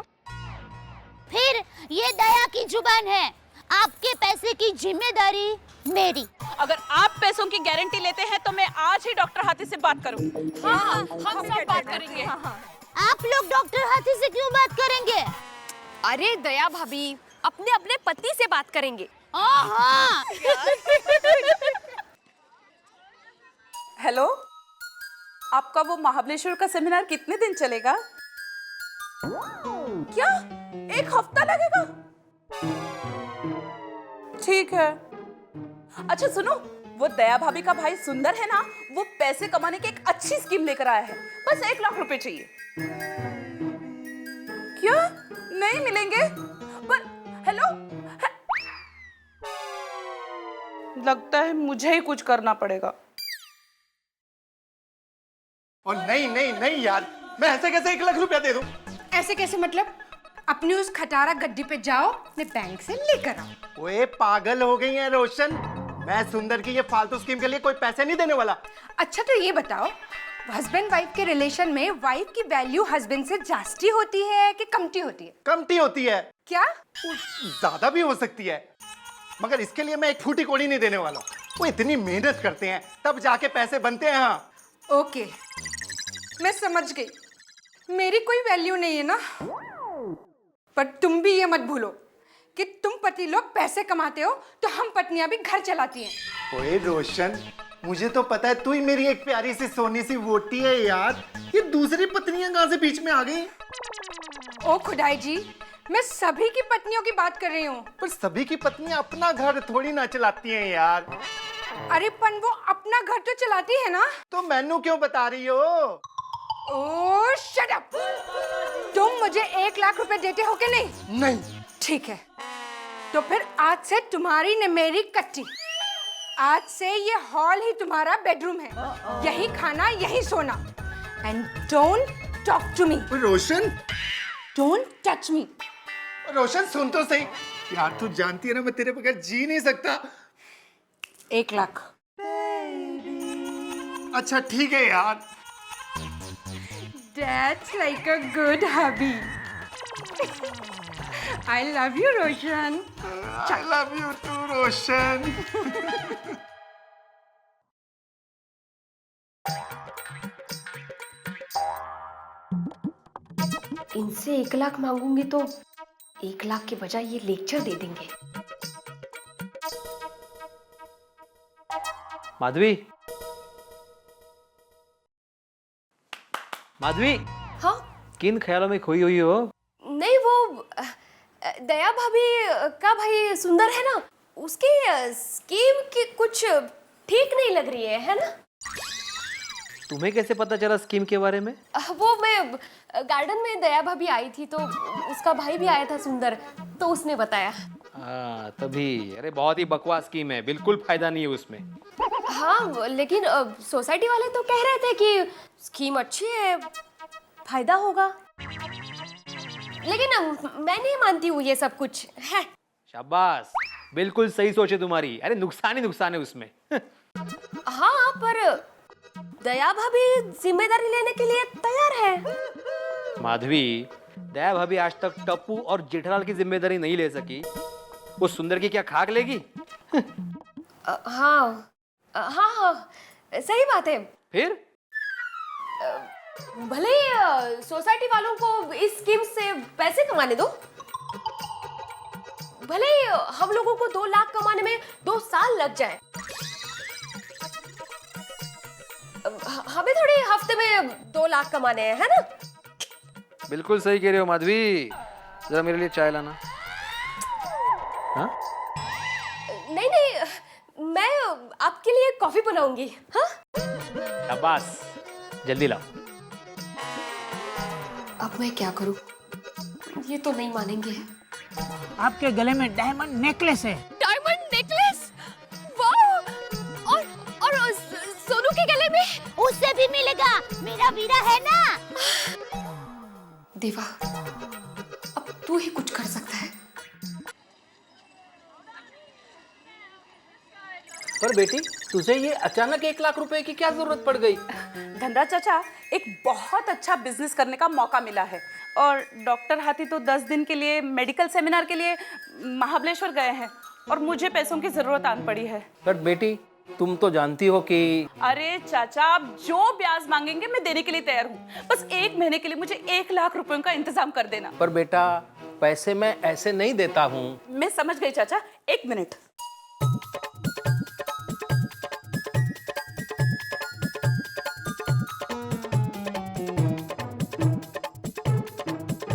फिर ये दया की जुबान है, आपके पैसे की जिम्मेदारी मेरी। अगर आप पैसों की गारंटी लेते हैं तो मैं आज ही डॉक्टर हाथी से बात करूंगी। हाँ, हम सब बात करेंगे। आप लोग डॉक्टर हाथी से क्यों बात करेंगे? अरे दया भाभी, अपने अपने पति से बात करेंगे। हाँ। हेलो, आपका वो महाबलेश्वर का सेमिनार कितने दिन चलेगा? क्या 1 हफ्ता लगेगा? ठीक है। अच्छा सुनो, वो दया भाभी का भाई सुंदर है ना, वो पैसे कमाने की एक अच्छी स्कीम लेकर आया है। बस 1 लाख रुपए चाहिए। क्या नहीं मिलेंगे? पर हेलो, लगता है मुझे ही कुछ करना पड़ेगा। और नहीं यार, मैं ऐसे कैसे 1 लाख रुपया दे दूं? ऐसे कैसे मतलब? अपनी उस खटारा गड्डी पे जाओ, अपने बैंक से लेकर आओ। ओए पागल हो गई है रोशन, मैं सुंदर की ये फालतू स्कीम के लिए कोई पैसे नहीं देने वाला। अच्छा तो ये बताओ, हस्बैंड वाइफ के रिलेशन में वाइफ की वैल्यू हस्बैंड से जास्ती होती है कि कमती होती है? कमती होती है। क्या? ज्यादा भी हो सकती है, मगर इसके लिए मैं एक फूटी कोड़ी नहीं देने वाला। वो इतनी मेहनत करते हैं तब जाके पैसे बनते हैं। हाँ ओके, मैं समझ गई, मेरी कोई वैल्यू नहीं है ना। पर तुम भी ये मत भूलो कि तुम पति लोग पैसे कमाते हो तो हम पत्नियां भी घर चलाती हैं। ओए रोशन, मुझे तो पता है तू ही मेरी एक प्यारी सी सोनी सी वोटी है यार, ये दूसरी पत्नियां कहां से बीच में आ गई? ओ खुदाई जी, मैं सभी की पत्नियों की बात कर रही हूँ। पर सभी की पत्नियां अपना घर थोड़ी ना चलाती हैं यार। अरे पन वो अपना घर तो चलाती है ना। तो मैनू क्यों बता रही हो? ओह शट अप! तुम मुझे 1 लाख रुपए देते हो कि नहीं? नहीं। ठीक है, तो फिर आज से तुम्हारी न मेरी कट्टी। आज से ये हॉल ही तुम्हारा बेडरूम है, यही खाना यही सोना। And don't talk to me. Roshan, don't touch me. Roshan सुन तो सही यार, तू जानती है ना मैं तेरे बगैर जी नहीं सकता। 1 लाख। अच्छा ठीक है यार। That's like a good hubby. I love you, Roshan. I love you too, Roshan. इनसे 1 लाख मांगूंगी तो 1 लाख के बजाय ये लेक्चर दे देंगे। माधवी, माधवी। हाँ? किन ख्यालों में खोई हुई हो? नहीं, वो दया भाभी का भाई सुंदर है ना, उसकी स्कीम की कुछ ठीक नहीं लग रही है ना? तुम्हें कैसे पता चला स्कीम के बारे में? वो मैं गार्डन में दया भाभी आई थी तो उसका भाई भी आया था सुंदर, तो उसने बताया। हाँ तभी। अरे बहुत ही बकवास स्कीम है, बिल्कुल फायदा नहीं है उसमें। हाँ लेकिन सोसाइटी वाले तो कह रहे थे कि स्कीम अच्छी है, फायदा होगा, लेकिन मैं नहीं मानती हूँ ये सब कुछ है। शाबाश, बिल्कुल सही सोचे तुम्हारी। अरे नुकसान ही नुकसान है उसमें। हाँ, पर दया भाभी जिम्मेदारी लेने के लिए तैयार है। माधवी, दया भाभी आज तक टप्पू और जेठालाल की जिम्मेदारी नहीं ले सकी, वो सुंदर की क्या खाक लेगी? हाँ हाँ, सही बात है। फिर भले ही सोसाइटी वालों को इस स्कीम से पैसे कमाने दो, भले ही हम लोगों को 2 लाख कमाने में 2 साल लग जाए, हमें थोड़ी हफ्ते में 2 लाख कमाने हैं, है ना? बिल्कुल सही कह रहे हो माधवी। जरा मेरे लिए चाय लाना। हाँ? नहीं नहीं, मैं आपके लिए कॉफी बनाऊंगी। हाँ? शाबाश, जल्दी लाओ। अब मैं क्या करूं? ये तो नहीं मानेंगे। आपके गले में डायमंड नेकलेस है। Diamond necklace? वाह! और सोनू के गले में? उससे भी मिलेगा, मेरा वीरा है ना। देवा, अब तू ही कुछ कर सकता है। पर बेटी, तुझे ये अचानक 1 लाख रुपए की क्या जरूरत पड़ गई? धनराज चाचा, एक बहुत अच्छा बिजनेस करने का मौका मिला है और डॉक्टर हाथी तो 10 दिन के लिए मेडिकल सेमिनार के लिए महाबलेश्वर गए हैं और मुझे पैसों की जरूरत आन पड़ी है। पर बेटी, तुम तो जानती हो कि अरे चाचा, आप जो ब्याज मांगेंगे मैं देने के लिए तैयार हूँ। बस 1 महीने के लिए मुझे 1 लाख रुपयों का इंतजाम कर देना। पर बेटा, पैसे मैं ऐसे नहीं देता हूँ। मैं समझ गई चाचा, 1 मिनट।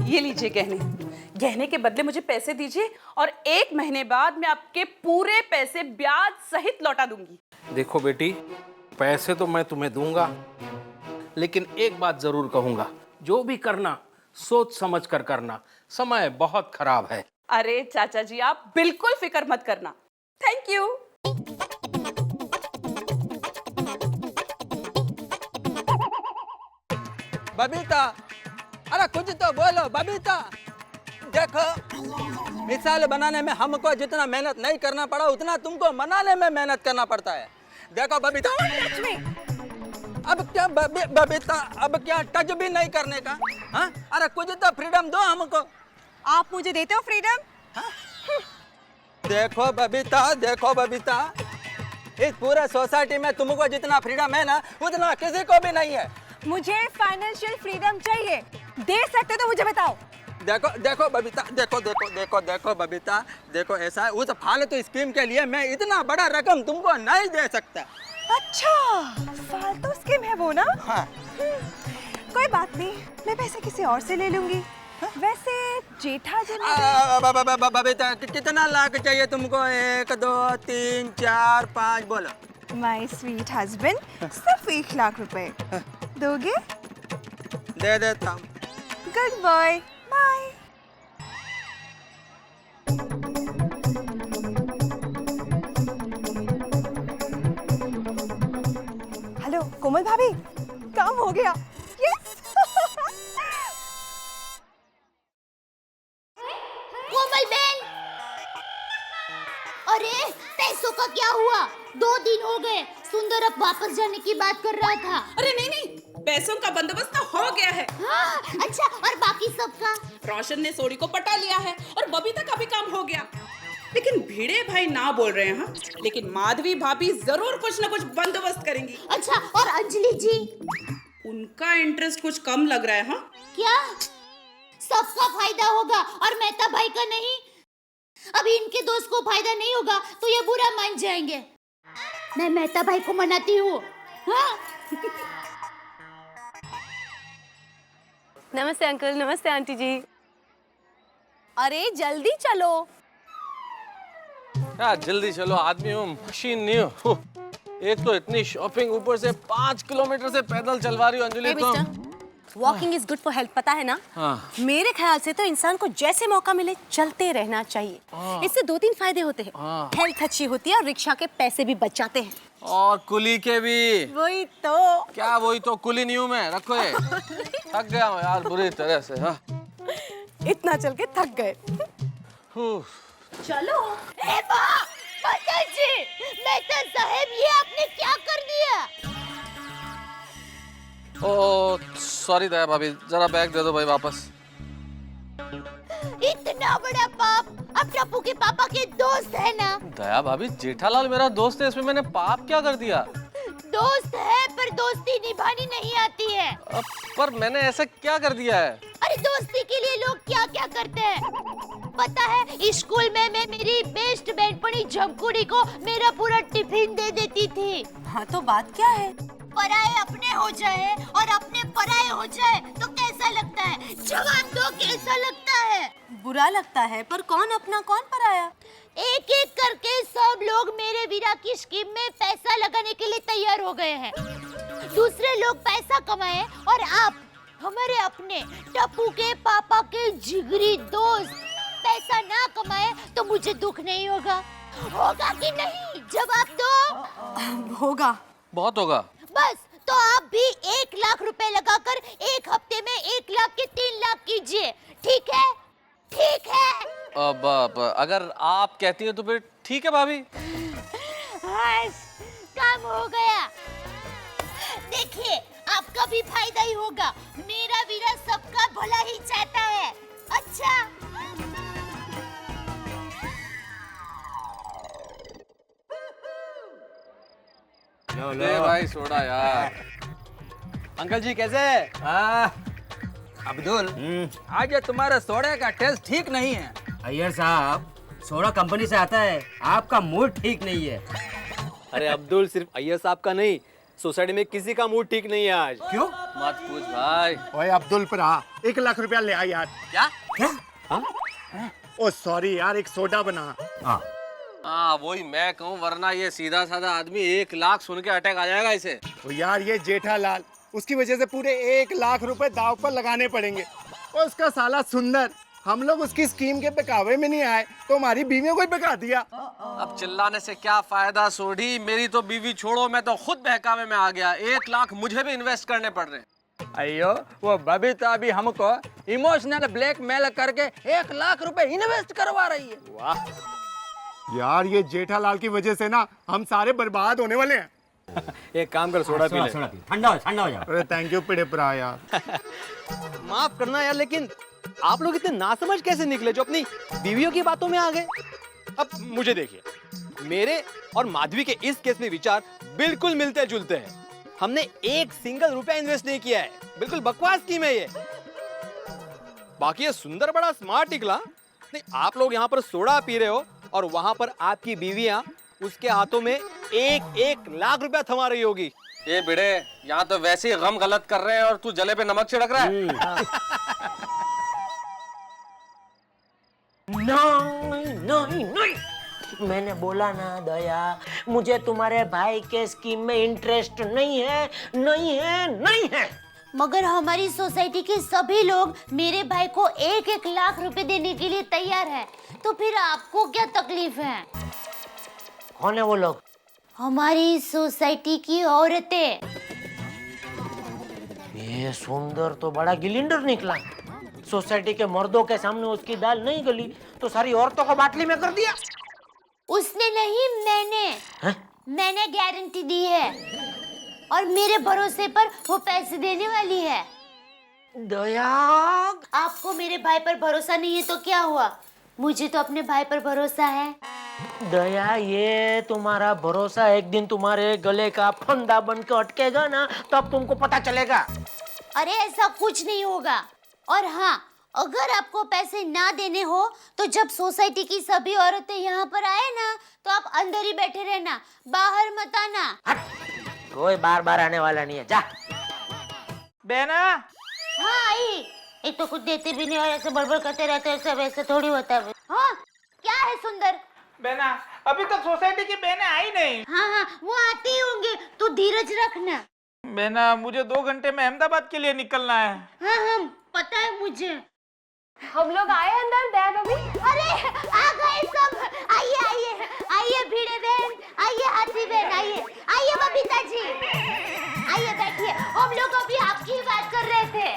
ये लीजिए गहने के बदले मुझे पैसे दीजिए और 1 महीने बाद मैं आपके पूरे पैसे ब्याज सहित लौटा दूंगी। देखो बेटी, पैसे तो मैं तुम्हें दूंगा, लेकिन एक बात जरूर कहूंगा, जो भी करना सोच समझ कर करना। समय बहुत खराब है। अरे चाचा जी, आप बिल्कुल फिक्र मत करना। Thank you. बबीता, अरे कुछ तो बोलो बबीता। देखो, मिसाल बनाने में हमको जितना मेहनत नहीं करना पड़ा, उतना तुमको मनाने में मेहनत करना पड़ता है। देखो बबीता, अब क्या बबीता, अब क्या टच भी नहीं करने का? हाँ? अरे कुछ तो फ्रीडम दो हमको। आप मुझे देते हो फ्रीडम? हाँ? देखो बबीता, इस पूरे सोसाइटी में तुमको जितना फ्रीडम है ना, उतना किसी को भी नहीं है। मुझे फाइनेंशियल फ्रीडम चाहिए। दे सकते तो मुझे बताओ। देखो बबीता, देखो बबीता, देखो ऐसा है, उस फालतू स्कीम के लिए मैं इतना बड़ा रकम तुमको नहीं दे सकता। अच्छा, फालतू स्कीम है वो ना? हाँ। कोई बात नहीं, मैं पैसे किसी और से ले लूंगी। वैसे जेठा जी बबीता, कितना लाख चाहिए तुमको? 1 2 3 4 5 बोलो। माय स्वीट हस्बैंड, सिर्फ 1 लाख रुपए दोगे? दे देता हूँ। Good boy, bye. Hello Komal भाभी, काम हो गया। यस। कोमल बहन, अरे पैसों का क्या हुआ? 2 दिन हो गए, सुंदर अब वापस जाने की बात कर रहा था। अरे नहीं, पैसों का बंदोबस्त तो हो गया है। हाँ, अच्छा, और बाकी सबका? रोशन ने सोडी को पटा लिया है और बबीता का भी काम हो गया। लेकिन भिड़े भाई ना बोल रहे हैं, लेकिन माधवी भाभी जरूर कुछ ना कुछ बंदोबस्त करेंगी। अच्छा, और अंजलि जी? उनका इंटरेस्ट कुछ कम लग रहा है। हाँ, क्या? सबका फायदा होगा और मेहता भाई का नहीं? अभी इनके दोस्त को फायदा नहीं होगा तो ये बुरा मान जाएंगे। मैं मेहता भाई को मनाती हूँ। हाँ? नमस्ते अंकल, नमस्ते आंटी जी। अरे जल्दी चलो। क्या जल्दी चलो, आदमी हूँ, मशीन नहीं हूँ। एक तो इतनी शॉपिंग, ऊपर से 5 किलोमीटर से पैदल चलवा रही हूँ अंजलि तुम। Walking is good for health, पता है ना? हाँ। मेरे ख्याल से तो इंसान को जैसे मौका मिले चलते रहना चाहिए। इससे 2-3 फायदे होते हैं। हेल्थ अच्छी होती है और रिक्शा के पैसे भी बच जाते हैं। और कुली के भी। वही तो। क्या वही तो? कुली नहीं हूँ मैं, रखो ये। थक गया हूँ यार बुरी तरह से। हाँ, इतना चल के थक गए। चलो। ए वाह, माताजी, मेहता साहब, ये आपने क्या कर दिया? ओ सॉरी दया भाभी, जरा बैग दे दो भाई वापस। इतना बड़ा पाप अब टप्पू के पापा के दोस्त है ना? दया भाभी, जेठालाल मेरा दोस्त है, इसमें मैंने पाप क्या कर दिया? दोस्त है पर दोस्ती निभानी नहीं आती है। पर मैंने ऐसा क्या कर दिया है? अरे दोस्ती के लिए लोग क्या क्या करते हैं पता है? स्कूल में मैं मेरी बेस्ट बैंडपनी झमकुड़ी को मेरा पूरा टिफिन दे देती थी। हाँ तो बात क्या है? पराए अपने हो जाए और अपने पराए हो जाए तो कैसा लगता है? जवाब दो, कैसा लगता है? बुरा लगता है, पर कौन अपना कौन पराया? एक एक करके सब लोग मेरे वीरा की स्कीम में पैसा लगाने के लिए तैयार हो गए हैं। दूसरे लोग पैसा कमाए और आप हमारे अपने टप्पू के पापा के जिगरी दोस्त पैसा ना कमाए तो मुझे दुख नहीं होगा? होगा कि नहीं? जवाब दो। होगा, बहुत होगा। बस तो आप भी 1 लाख रुपए लगाकर 1 हफ्ते में 1 लाख के 3 लाख कीजिए, ठीक है? ठीक है? अब अगर आप कहती हैं तो फिर ठीक है भाभी। काम हो गया। देखिए, आपका भी फायदा ही होगा। मेरा वीरा सबका भला ही चाहता है। अच्छा, ले भाई सोडा यार। अंकल जी कैसे? अब्दुल, आज ये तुम्हारा सोडे का टेस्ट ठीक नहीं है। अय्यर साहब, सोडा कंपनी से आता है, आपका मूड ठीक नहीं है। अरे अब्दुल, सिर्फ अय्यर साहब का नहीं, सोसाइटी में किसी का मूड ठीक नहीं है आज। क्यों? मत पूछ भाई। ओए अब्दुल पर 1 लाख रुपया ले आ यार। क्या? क्या? ओ सॉरी यार, एक सोडा बना। हाँ वही मैं कहूँ, वरना ये सीधा साधा आदमी 1 लाख सुन के अटैक आ जाएगा इसे। तो यार ये जेठालाल, उसकी वजह से पूरे 1 लाख रुपए दाव पर लगाने पड़ेंगे। और उसका साला सुंदर, हम लोग उसकी स्कीम के बहकावे में नहीं आए तो हमारी बीवियों को ही बहका दिया। अब चिल्लाने से क्या फायदा सोढ़ी, मेरी तो बीवी छोड़ो, मैं तो खुद बहकावे में आ गया। 1 लाख मुझे भी इन्वेस्ट करने पड़ रहे। अयो, वो बबीता अभी हमको इमोशनल ब्लैकमेल करके 1 लाख रुपए इन्वेस्ट करवा रही है। वाह यार, ये जेठालाल की वजह से ना हम सारे बर्बाद होने वाले हैं। एक काम कर, सोडा पी ले। ठंडा हो जाओ। अरे थैंक यू पिड़े परा यार। माफ करना यार, लेकिन आप लोग इतने नासमझ कैसे निकले जो अपनी बीवियों की बातों में आ गए? अब मुझे देखिए, मेरे और माधवी के इस केस में विचार बिल्कुल मिलते जुलते हैं। हमने 1 सिंगल रुपया इन्वेस्ट नहीं किया है, बिल्कुल बकवास स्कीम है ये। बाकी ये सुंदर बड़ा स्मार्ट निकला। नहीं, आप लोग यहाँ पर सोडा पी रहे हो और वहां पर आपकी बीवियां उसके हाथों में 1 लाख रुपया थमा रही होगी। ये बिड़े, यहाँ तो वैसे ही गम गलत कर रहे हैं और तू जले पे नमक छिड़क रहा है। नहीं, मैंने बोला ना दया, मुझे तुम्हारे भाई के स्कीम में इंटरेस्ट नहीं है, नहीं है, नहीं है। मगर हमारी सोसाइटी के सभी लोग मेरे भाई को 1-1 लाख रुपए देने के लिए तैयार है, तो फिर आपको क्या तकलीफ है? कौन है वो लोग? हमारी सोसाइटी की औरतें। ये सुंदर तो बड़ा गिलिंडर निकला। सोसाइटी के मर्दों के सामने उसकी दाल नहीं गली तो सारी औरतों को बाटली में कर दिया। उसने नहीं, मैंने गारंटी दी है और मेरे भरोसे पर वो पैसे देने वाली है। दया, आपको मेरे भाई पर भरोसा नहीं है तो क्या हुआ? मुझे तो अपने भाई पर भरोसा है। दया, ये तुम्हारा भरोसा एक दिन तुम्हारे गले का फंदा बनकर अटकेगा ना, तब तुमको पता चलेगा। अरे ऐसा कुछ नहीं होगा। और हाँ, अगर आपको पैसे ना देने हो तो जब सोसाइटी की सभी औरतें यहाँ पर आए ना तो आप अंदर ही बैठे रहना, बाहर मत आना। कोई बार आने वाला नहीं है, जा। बहना। हाँ आई। एक तो कुछ देते भी नहीं और ऐसे बड़बड़ करते रहते हैं, सब ऐसे थोड़ी होता है। हाँ क्या है सुंदर? बहना, अभी तक सोसाइटी की बहनें आई नहीं। हाँ, वो आते ही होंगे, तू धीरज रखना। बहना, मुझे 2 घंटे में अहमदाबाद के लिए निकलना है। हाँ, पता है मुझे। हम लोग आए अंदर दया भाभी। अरे आ गए सब। आइए भिड़े बहन, आइए हाथी बहन, आइए बबीता जी, आइए बैठिए। हम लोग अभी आपकी बात कर रहे थे।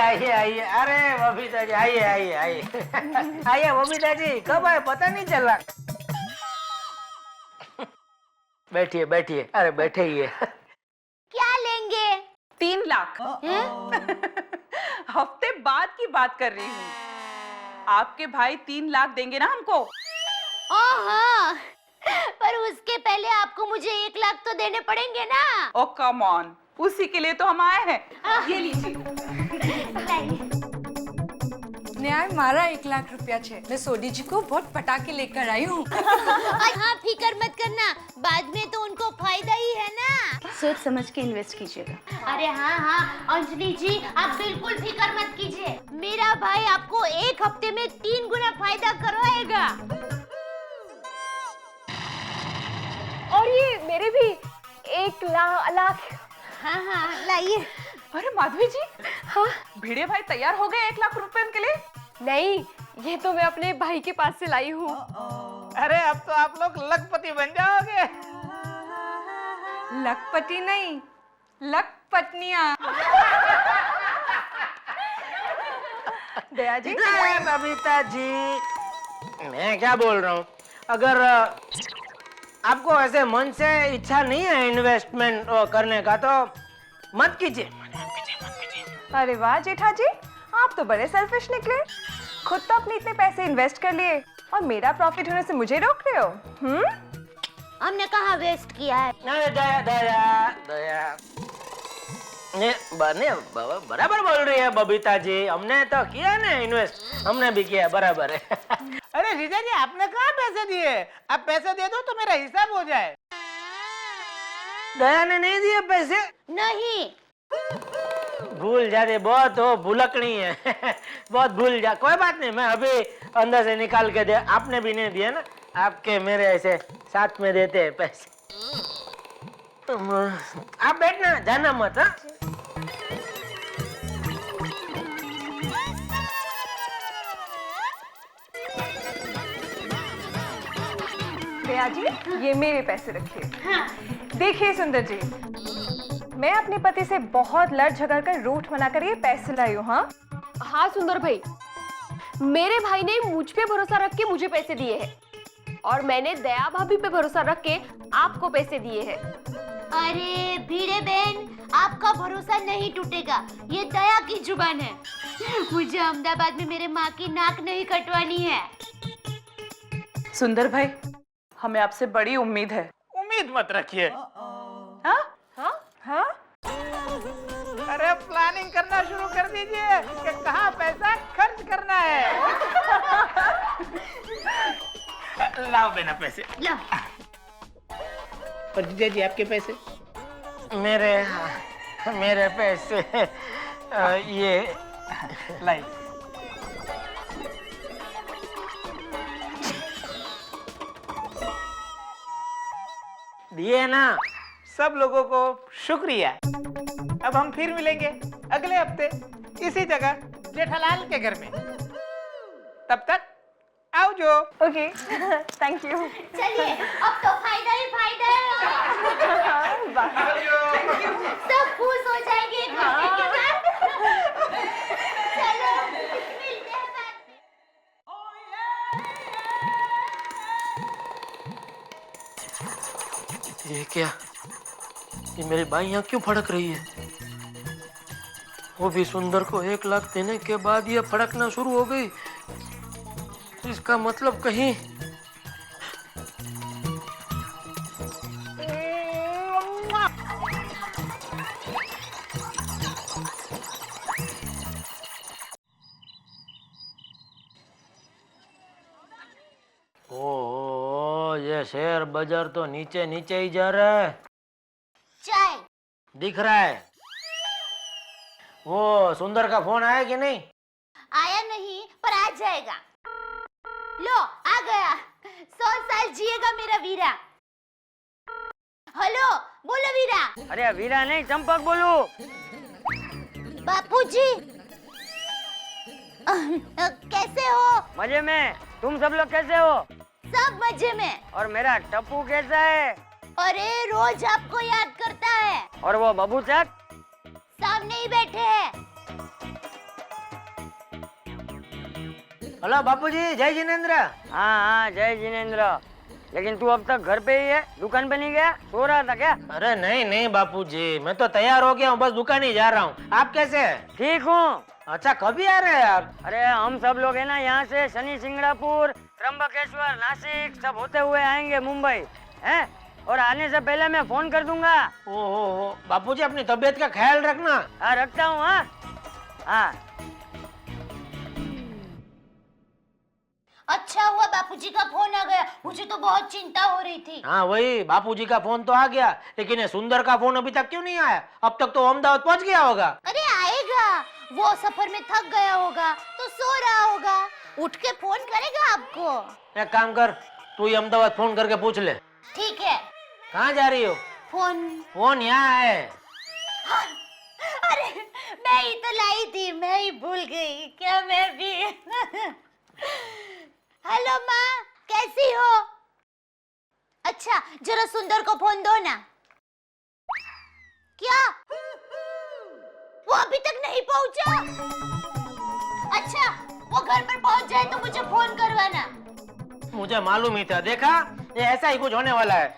आइए आइए। अरे बबीता जी आइए आइए आइए। आइए बबीता जी, कब आए पता नहीं चला। बैठिए बैठिए। अरे बैठे ही है। क्या लेंगे? 3 लाख। हफ्ते बाद की बात कर रही हूँ। आपके भाई 3 लाख देंगे ना हमको? हाँ, पर उसके पहले आपको मुझे 1 लाख तो देने पड़ेंगे ना। ओ कम ऑन, उसी के लिए तो हम आए हैं। ये लीजिए। न्याय मारा 1 लाख रुपया छे। मैं सोडी जी को बहुत पटाखे लेकर आई हूँ। हाँ, फिकर मत करना, बाद में तो उनको फायदा ही है ना। सोच समझ के इन्वेस्ट कीजिएगा। अरे हाँ हाँ अंजलि जी, आप बिल्कुल फिकर मत कीजिए। मेरा भाई आपको 1 हफ्ते में 3 गुना फायदा करवाएगा। और ये मेरे भी 1 लाख। हाँ हाँ लाइए। अरे माधवी जी, हाँ भिड़े भाई तैयार हो गए 1 लाख रुपए के लिए? नहीं, ये तो मैं अपने भाई के पास से लाई हूँ। अरे अब तो आप लोग लखपति बन जाओगे। लखपति नहीं, लखपत्नियाँ। दया जी। बबीता जी, मैं क्या बोल रहा हूँ, अगर आपको ऐसे मन से इच्छा नहीं है इन्वेस्टमेंट करने का तो मत कीजिए। अरे वाह जेठा जी, आप तो बड़े सेल्फिश निकले। खुद तो अपने इतने पैसे इन्वेस्ट कर लिए और मेरा प्रॉफिट होने से मुझे रोक रहे हो। हमने कहाँ वेस्ट किया है? नहीं दया दया दया, ये बराबर बोल रही है बबीता जी। हमने तो किया ना इन्वेस्ट, हमने भी किया, बराबर है। अरे जीजा जी, आपने कहाँ पैसे दिए? आप पैसे दे दो तो मेरा हिसाब हो जाए। दया ने नहीं दिए पैसे? नहीं। भूल जाते, बहुत हो भुलकनी है। बहुत भूल जा, कोई बात नहीं, मैं अभी अंदर से निकाल के दे। आपने भी नहीं दिया ना, आपके मेरे ऐसे साथ में देते हैं पैसे। आप बैठना, जाना मत। हाँ दया जी, ये मेरे पैसे रखिए। देखिए सुंदर जी, मैं अपने पति से बहुत लड़ झगड़ कर रूठ बनाकर ये पैसे लाई हूँ। हाँ सुंदर भाई, मेरे भाई ने मुझ पे भरोसा रख के मुझे पैसे दिए हैं और मैंने दया भाभी पे भरोसा रख के आपको पैसे दिए हैं। अरे भिड़े बहन, आपका भरोसा नहीं टूटेगा, ये दया की जुबान है। मुझे अहमदाबाद में मेरे माँ की नाक नहीं कटवानी है। सुंदर भाई, हमें आपसे बड़ी उम्मीद है। उम्मीद मत रखिए। हाँ हाँ हाँ। अरे प्लानिंग करना शुरू कर दीजिए कि कहाँ पैसा खर्च करना है। लाओ बेना पैसे। लो। और जीजा जी आपके पैसे? मेरे पैसे ये लाई। दिए ना सब लोगों को, शुक्रिया। अब हम फिर मिलेंगे अगले हफ्ते इसी जगह जेठालाल के घर में। तब तक आओ जो। Okay, thank you. चलिए, अब तो फायदा ही फायदा है। सब खुश हो जाएंगे खाने के बाद। चलो मिलते हैं बाद में। ये क्या, ये मेरी बाई यहाँ क्यों फड़क रही है? वो भी सुंदर को 1 लाख देने के बाद ये फड़कना शुरू हो गई। इसका मतलब कहीं ओह, ये शेयर बाजार तो नीचे नीचे ही जा रहा है। चाय दिख रहा है। वो सुंदर का फोन आया कि नहीं? आया नहीं, पर आ जाएगा। लो आ गया। 100 साल जिएगा मेरा वीरा। हेलो, बोलो वीरा। अरे वीरा नहीं, चंपक बोलू। बापूजी, कैसे हो? मजे में। तुम सब लोग कैसे हो? सब मजे में। और मेरा टप्पू कैसा है? अरे रोज आपको याद करता है। और वो बबू चक? सामने ही बैठे हैं। हेलो बापूजी, जय जिनेन्द्र। हाँ हाँ जय जिनेन्द्र। लेकिन तू अब तक घर पे ही है, दुकान पे नहीं गया? सो रहा था क्या? अरे नहीं नहीं बापूजी, मैं तो तैयार हो गया हूँ, बस दुकान ही जा रहा हूँ। आप कैसे हैं? ठीक हूँ। अच्छा, कभी आ रहे हैं आप? अरे हम सब लोग है ना यहाँ से शनि सिंगड़ापुर, त्र्यंबकेश्वर, नासिक सब होते हुए आएंगे मुंबई, हैं? और आने से पहले मैं फोन कर दूंगा। ओहो बापूजी, अपनी तबीयत का ख्याल रखना। हाँ रखता हूँ। हाँ हाँ। अच्छा हुआ बापूजी का फोन आ गया, मुझे तो बहुत चिंता हो रही थी। हाँ वही, बापूजी का फोन तो आ गया, लेकिन ये सुंदर का फोन अभी तक क्यों नहीं आया? अब तक तो अहमदाबाद पहुंच गया होगा। अरे आएगा, वो सफर में थक गया होगा तो सो रहा होगा, उठ के फोन करेगा आपको। एक काम कर, तू ही अहमदाबाद फोन करके पूछ ले। ठीक है। कहाँ जा रही हो? फोन यहाँ है। अरे मैं ही तो लाई थी, मैं ही भूल गई क्या मैं भी। हेलो माँ, कैसी हो? अच्छा जरा सुंदर को फोन दो ना। क्या वो अभी तक नहीं पहुंचा? अच्छा वो घर पर पहुंच जाए तो मुझे फोन करवाना। मुझे मालूम ही था, देखा ये ऐसा ही कुछ होने वाला है।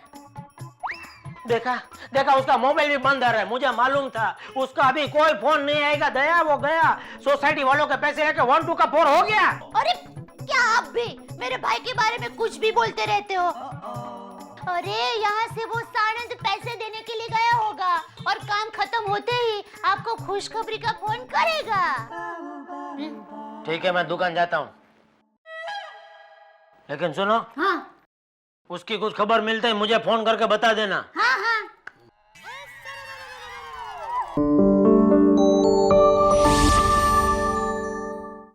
देखा देखा, उसका मोबाइल भी बंद आ रहा है। मुझे मालूम था उसका अभी कोई फोन नहीं आएगा। दया वो गया, सोसाइटी वालों के पैसे लेके 1 2 का 4 हो गया। अरे क्या आप भी मेरे भाई के बारे में कुछ भी बोलते रहते हो? अरे यहाँ से वो सानंद पैसे देने के लिए गया होगा और काम खत्म होते ही आपको खुशखबरी का फोन करेगा। ठीक है, मैं दुकान जाता हूँ, लेकिन सुनो। हाँ। उसकी कुछ खबर मिलते ही मुझे फोन करके बता देना। हाँ